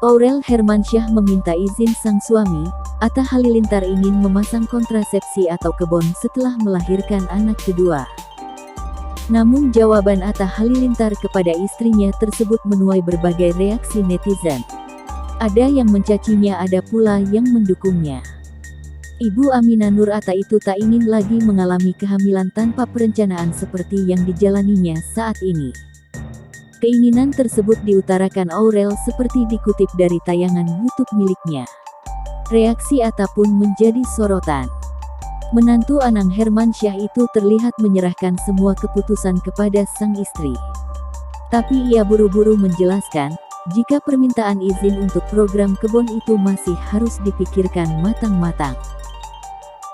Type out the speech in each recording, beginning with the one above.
Aurel Hermansyah meminta izin sang suami, Atta Halilintar ingin memasang kontrasepsi atau kebon setelah melahirkan anak kedua. Namun jawaban Atta Halilintar kepada istrinya tersebut menuai berbagai reaksi netizen. Ada yang mencacinya, ada pula yang mendukungnya. Ibu Aminah Nur Atta itu tak ingin lagi mengalami kehamilan tanpa perencanaan seperti yang dijalaninya saat ini. Keinginan tersebut diutarakan Aurel seperti dikutip dari tayangan YouTube miliknya. Reaksi Atta pun menjadi sorotan. Menantu Anang Hermansyah itu terlihat menyerahkan semua keputusan kepada sang istri. Tapi ia buru-buru menjelaskan, jika permintaan izin untuk program kebon itu masih harus dipikirkan matang-matang.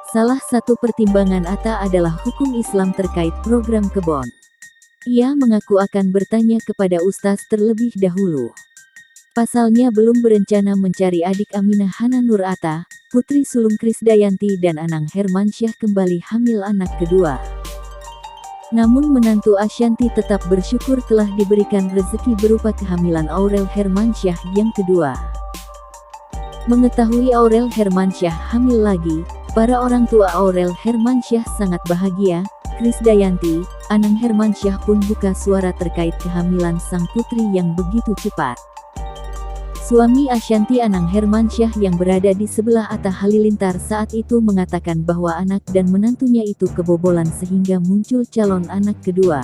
Salah satu pertimbangan Atta adalah hukum Islam terkait program kebon. Ia mengaku akan bertanya kepada ustaz terlebih dahulu. Pasalnya belum berencana mencari adik Aminah Hana Nur Atta, putri sulung Krisdayanti dan Anang Hermansyah kembali hamil anak kedua. Namun menantu Ashanti tetap bersyukur telah diberikan rezeki berupa kehamilan Aurel Hermansyah yang kedua. Mengetahui Aurel Hermansyah hamil lagi, para orang tua Aurel Hermansyah sangat bahagia. Krisdayanti, Anang Hermansyah pun buka suara terkait kehamilan sang putri yang begitu cepat. Suami Ashanti Anang Hermansyah yang berada di sebelah Atta Halilintar saat itu mengatakan bahwa anak dan menantunya itu kebobolan sehingga muncul calon anak kedua.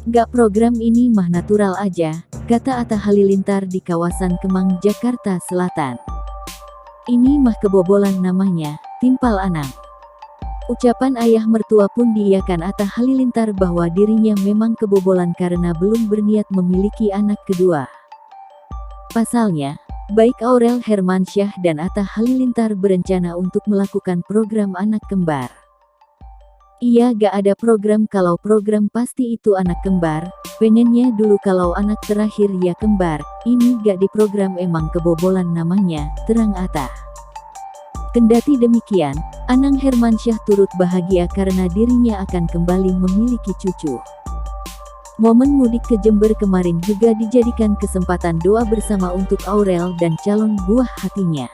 "Gak, program ini mah natural aja," kata Atta Halilintar di kawasan Kemang, Jakarta Selatan. "Ini mah kebobolan namanya, timpal Anang." Ucapan ayah mertua pun diiyakan Atta Halilintar bahwa dirinya memang kebobolan karena belum berniat memiliki anak kedua. Pasalnya, baik Aurel Hermansyah dan Atta Halilintar berencana untuk melakukan program anak kembar. "Iya, gak ada program, kalau program pasti itu anak kembar, pengennya dulu kalau anak terakhir ya kembar, ini gak diprogram, emang kebobolan namanya," terang Atta. Kendati demikian, Anang Hermansyah turut bahagia karena dirinya akan kembali memiliki cucu. Momen mudik ke Jember kemarin juga dijadikan kesempatan doa bersama untuk Aurel dan calon buah hatinya.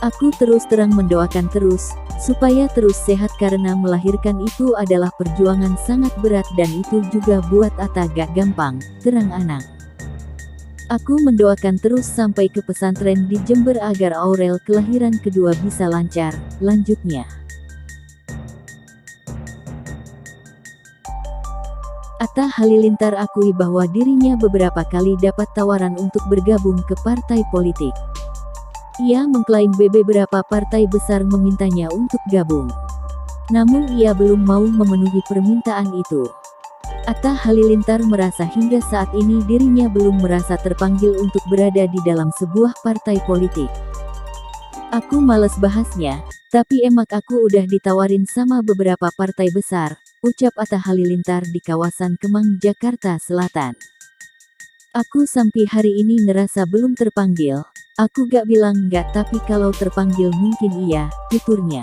"Aku terus terang mendoakan terus, supaya terus sehat karena melahirkan itu adalah perjuangan sangat berat dan itu juga buat Atta gak gampang," terang Anang. "Aku mendoakan terus sampai ke pesantren di Jember agar Aurel kelahiran kedua bisa lancar," lanjutnya. Atta Halilintar akui bahwa dirinya beberapa kali dapat tawaran untuk bergabung ke partai politik. Ia mengklaim beberapa partai besar memintanya untuk gabung. Namun ia belum mau memenuhi permintaan itu. Atta Halilintar merasa hingga saat ini dirinya belum merasa terpanggil untuk berada di dalam sebuah partai politik. "Aku males bahasnya, tapi emak aku udah ditawarin sama beberapa partai besar," ucap Atta Halilintar di kawasan Kemang, Jakarta Selatan. "Aku sampai hari ini ngerasa belum terpanggil, aku gak bilang enggak tapi kalau terpanggil mungkin iya," tuturnya.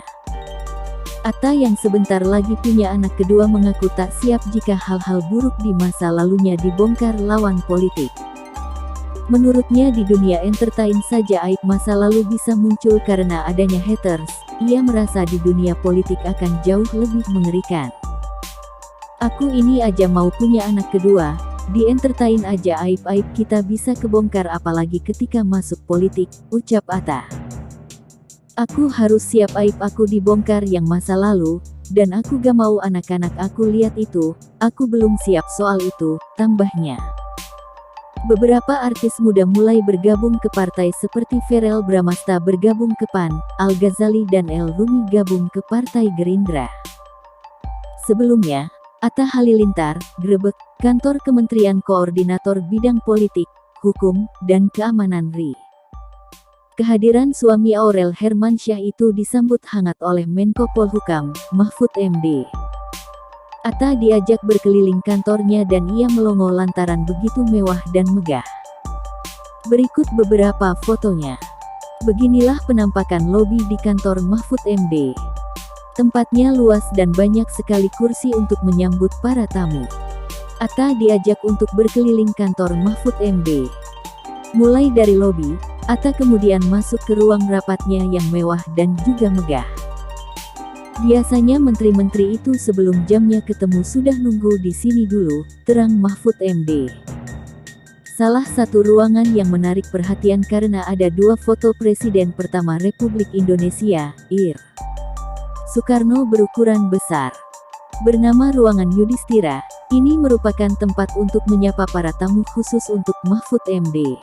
Atta yang sebentar lagi punya anak kedua mengaku tak siap jika hal-hal buruk di masa lalunya dibongkar lawan politik. Menurutnya di dunia entertain saja aib masa lalu bisa muncul karena adanya haters, ia merasa di dunia politik akan jauh lebih mengerikan. "Aku ini aja mau punya anak kedua, di entertain aja aib-aib kita bisa kebongkar apalagi ketika masuk politik," ucap Atta. "Aku harus siap aib aku dibongkar yang masa lalu, dan aku gak mau anak-anak aku lihat itu, aku belum siap soal itu," tambahnya. Beberapa artis muda mulai bergabung ke partai seperti Verrell Bramasta bergabung ke PAN, Al-Ghazali dan El Rumi gabung ke Partai Gerindra. Sebelumnya, Atta Halilintar, grebek, kantor Kementerian Koordinator Bidang Politik, Hukum, dan Keamanan RI. Kehadiran suami Aurel Hermansyah itu disambut hangat oleh Menko Polhukam, Mahfud MD. Atta diajak berkeliling kantornya dan ia melongo lantaran begitu mewah dan megah. Berikut beberapa fotonya. Beginilah penampakan lobi di kantor Mahfud MD. Tempatnya luas dan banyak sekali kursi untuk menyambut para tamu. Atta diajak untuk berkeliling kantor Mahfud MD. Mulai dari lobi, Atta kemudian masuk ke ruang rapatnya yang mewah dan juga megah. Biasanya menteri-menteri itu sebelum jamnya ketemu sudah nunggu di sini dulu, terang Mahfud MD. Salah satu ruangan yang menarik perhatian karena ada dua foto Presiden pertama Republik Indonesia, Ir. Soekarno berukuran besar. Bernama ruangan Yudhistira, ini merupakan tempat untuk menyapa para tamu khusus untuk Mahfud MD.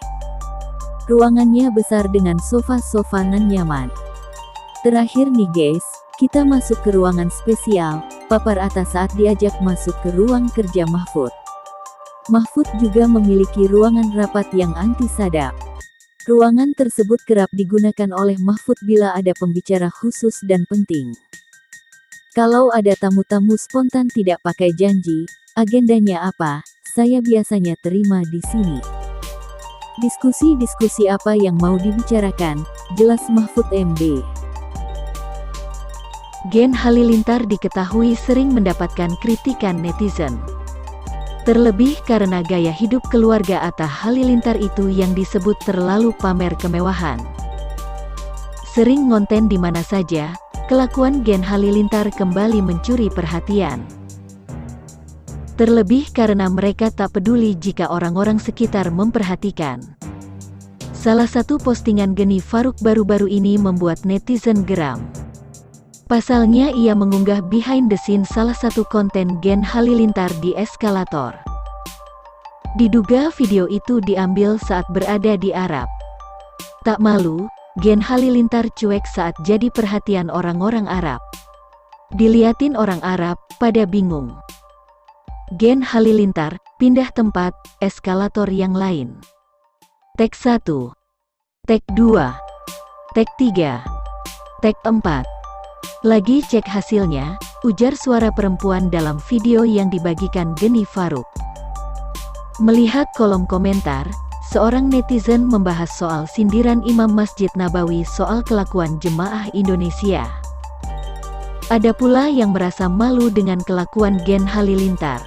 Ruangannya besar dengan sofa-sofa nan nyaman. Terakhir nih guys, kita masuk ke ruangan spesial, papar Atta saat diajak masuk ke ruang kerja Mahfud. Mahfud juga memiliki ruangan rapat yang anti sadap. Ruangan tersebut kerap digunakan oleh Mahfud bila ada pembicara khusus dan penting. Kalau ada tamu-tamu spontan tidak pakai janji, agendanya apa, saya biasanya terima di sini. Diskusi-diskusi apa yang mau dibicarakan, jelas Mahfud MD. Gen Halilintar diketahui sering mendapatkan kritikan netizen. Terlebih karena gaya hidup keluarga Atta Halilintar itu yang disebut terlalu pamer kemewahan. Sering ngonten di mana saja, kelakuan Gen Halilintar kembali mencuri perhatian. Terlebih karena mereka tak peduli jika orang-orang sekitar memperhatikan. Salah satu postingan Geni Faruk baru-baru ini membuat netizen geram. Pasalnya ia mengunggah behind the scene salah satu konten Gen Halilintar di eskalator. Diduga video itu diambil saat berada di Arab. Tak malu, Gen Halilintar cuek saat jadi perhatian orang-orang Arab. Diliatin orang Arab, pada bingung. Gen Halilintar, pindah tempat, eskalator yang lain. Tag 1. Tag 2. Tag 3. Tag 4. Lagi cek hasilnya, ujar suara perempuan dalam video yang dibagikan Geni Faruk. Melihat kolom komentar, seorang netizen membahas soal sindiran Imam Masjid Nabawi soal kelakuan jemaah Indonesia. Ada pula yang merasa malu dengan kelakuan Gen Halilintar.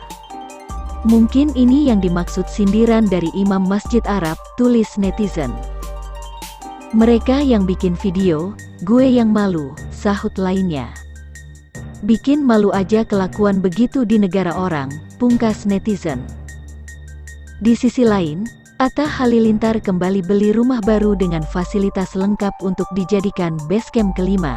Mungkin ini yang dimaksud sindiran dari Imam Masjid Arab, tulis netizen. Mereka yang bikin video, gue yang malu, sahut lainnya. Bikin malu aja kelakuan begitu di negara orang, pungkas netizen. Di sisi lain, Atta Halilintar kembali beli rumah baru dengan fasilitas lengkap untuk dijadikan base camp kelima.